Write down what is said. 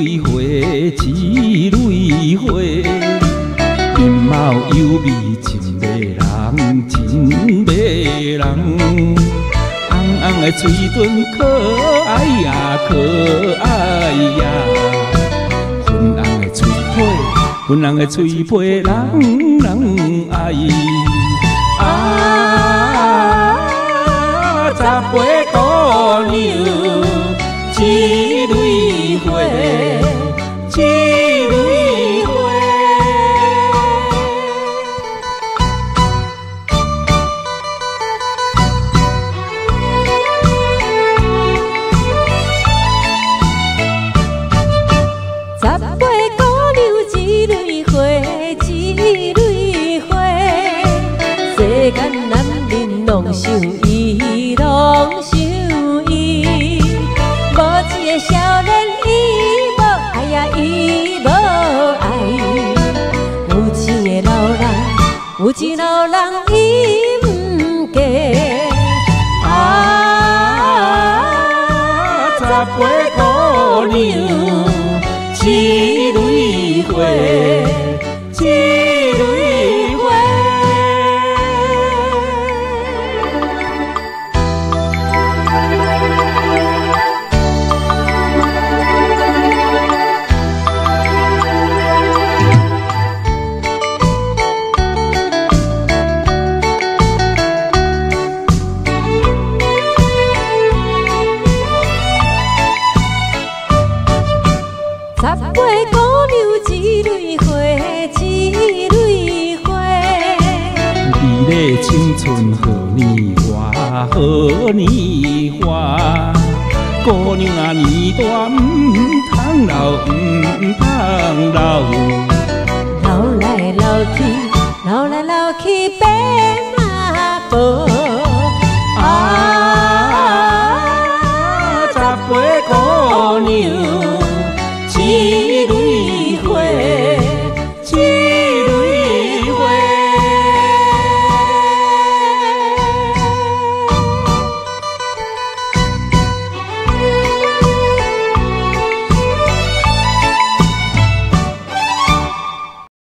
蕊花，一蕊花，面貌优美真迷人，真迷人。红红的嘴唇可爱呀，可爱呀。粉红的嘴皮，粉红的嘴皮，人爱。十八姑娘，一蕊花，一蕊花。十八姑娘，一蕊花，一蕊花。世间男人拢想伊，拢想伊。无一个少年伊无爱呀，伊无爱。有一个老人，有一个老人伊不嫁。十八姑娘，一蕊花，一蕊花。十八姑娘，一蕊花，一蕊花。美丽青春好年华，好年华。姑娘啊，年大唔通老，唔通老。